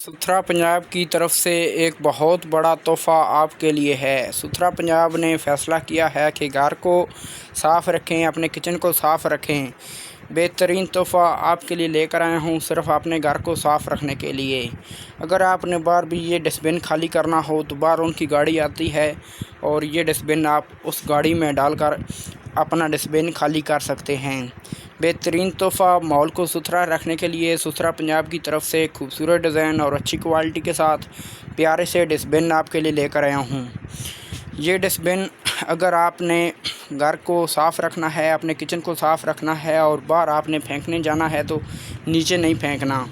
सुथरा पंजाब की तरफ से एक बहुत बड़ा तोहफ़ा आपके लिए है। सुथरा पंजाब ने फ़ैसला किया है कि घर को साफ़ रखें, अपने किचन को साफ़ रखें। बेहतरीन तोहफ़ा आपके लिए लेकर आया हूँ, सिर्फ़ अपने घर को साफ़ रखने के लिए। अगर आपने बार भी ये डस्टबिन खाली करना हो तो बाहर उनकी गाड़ी आती है और ये डस्टबिन आप उस गाड़ी में डालकर अपना डस्टबिन खाली कर सकते हैं। बेहतरीन तोहफ़ा माहौल को सुथरा रखने के लिए सुथरा पंजाब की तरफ से खूबसूरत डिज़ाइन और अच्छी क्वालिटी के साथ प्यारे से डस्टबिन आपके लिए लेकर आया हूँ। ये डस्टबिन अगर आपने घर को साफ़ रखना है, अपने किचन को साफ़ रखना है और बाहर आपने फेंकने जाना है तो नीचे नहीं फेंकना।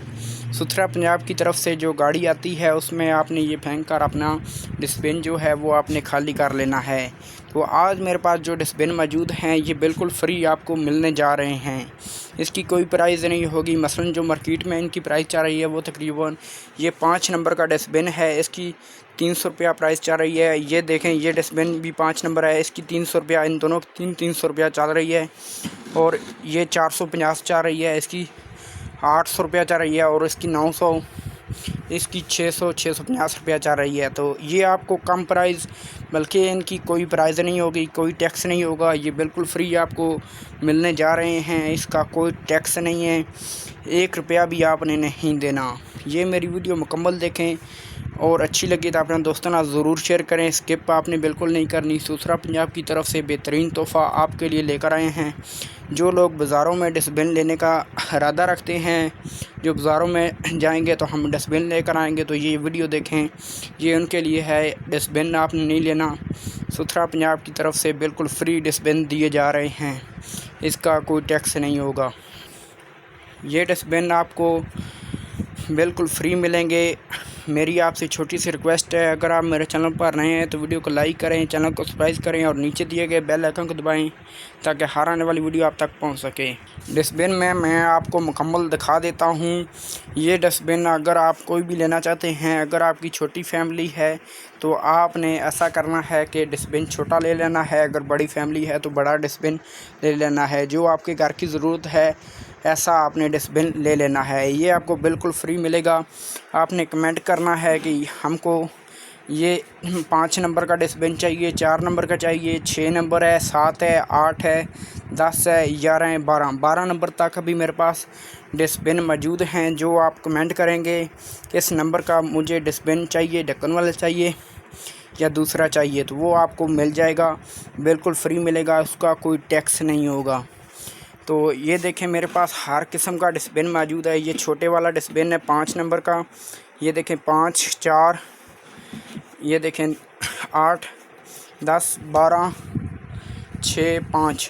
सुथरा पंजाब की तरफ से जो गाड़ी आती है उसमें आपने ये फेंक कर अपना डस्टबिन जो है वो आपने खाली कर लेना है। तो आज मेरे पास जो डस्टबिन मौजूद हैं ये बिल्कुल फ्री आपको मिलने जा रहे हैं। इसकी कोई प्राइस नहीं होगी। मसलन जो मार्केट में इनकी प्राइस चल रही है वो तकरीबन ये 5 नंबर का डस्टबिन है, इसकी 300 रुपया प्राइस चल रही है। ये देखें, ये डस्टबिन भी 5 नंबर है, इसकी 300 रुपया, इन दोनों की 300 रुपया चल रही है। और ये 450 चल रही है, इसकी 800 रुपया चल रही है और इसकी 900, इसकी 650 रुपया चल रही है। तो ये आपको कम प्राइस, बल्कि इनकी कोई प्राइस नहीं होगी, कोई टैक्स नहीं होगा। ये बिल्कुल फ्री आपको मिलने जा रहे हैं, इसका कोई टैक्स नहीं है, 1 रुपया भी आपने नहीं देना। ये मेरी वीडियो मुकम्मल देखें और अच्छी लगी तो अपने दोस्तों ना ज़रूर शेयर करें, स्किप आपने बिल्कुल नहीं करनी। सुथरा पंजाब की तरफ से बेहतरीन तोहफ़ा आपके लिए लेकर आए हैं। जो लोग बाज़ारों में डस्टबिन लेने का इरादा रखते हैं, जो बाज़ारों में जाएंगे तो हम डस्टबिन लेकर आएंगे, तो ये वीडियो देखें, ये उनके लिए है। डस्टबिन आपने नहीं लेना, सुथरा पंजाब की तरफ से बिल्कुल फ्री डस्टबिन दिए जा रहे हैं, इसका कोई टैक्स नहीं होगा। ये डस्टबिन आपको बिल्कुल फ्री मिलेंगे। मेरी आपसे छोटी सी रिक्वेस्ट है, अगर आप मेरे चैनल पर नए हैं तो वीडियो को लाइक करें, चैनल को सब्सक्राइब करें और नीचे दिए गए बेल आइकन को दबाएं ताकि हर आने वाली वीडियो आप तक पहुंच सके। डस्टबिन में मैं आपको मुकम्मल दिखा देता हूं। ये डस्टबिन अगर आप कोई भी लेना चाहते हैं, अगर आपकी छोटी फैमिली है तो आपने ऐसा करना है कि डस्टबिन छोटा ले लेना है, अगर बड़ी फैमिली है तो बड़ा डस्टबिन ले लेना है। जो आपके घर की ज़रूरत है ऐसा आपने डस्टबिन ले लेना है। ये आपको बिल्कुल फ्री मिलेगा। आपने कमेंट करना है कि हमको ये 5 नंबर का डस्टबिन चाहिए, 4 नंबर का चाहिए, 6 नंबर है, 7 है, 8 है, 10 है, 11 है, 12 नंबर तक अभी मेरे पास डस्टबिन मौजूद हैं। जो आप कमेंट करेंगे इस नंबर का मुझे डस्टबिन चाहिए, ढक्कन वाला चाहिए या दूसरा चाहिए, तो वो आपको मिल जाएगा, बिल्कुल फ्री मिलेगा, उसका कोई टैक्स नहीं होगा। तो ये देखें, मेरे पास हर किस्म का डस्टबिन मौजूद है। ये छोटे वाला डस्टबिन है 5 नंबर का, ये देखें 5, 4, ये देखें 8, 10, 12, 6, 5।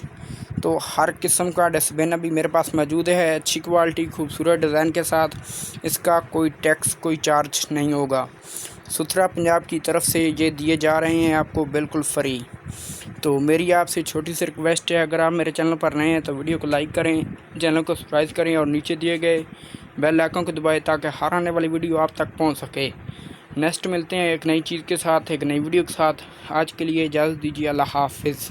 तो हर किस्म का डस्टबिन अभी मेरे पास मौजूद है, अच्छी क्वालिटी, खूबसूरत डिज़ाइन के साथ। इसका कोई टैक्स, कोई चार्ज नहीं होगा। सुथरा पंजाब की तरफ से ये दिए जा रहे हैं आपको बिल्कुल फ्री। तो मेरी आपसे छोटी सी रिक्वेस्ट है, अगर आप मेरे चैनल पर नए हैं तो वीडियो को लाइक करें, चैनल को सब्सक्राइब करें और नीचे दिए गए बेल आइकन को दबाएं ताकि हर आने वाली वीडियो आप तक पहुंच सके। नेक्स्ट मिलते हैं एक नई चीज़ के साथ, एक नई वीडियो के साथ। आज के लिए इजाज़त दीजिए, अल्लाह हाफिज़।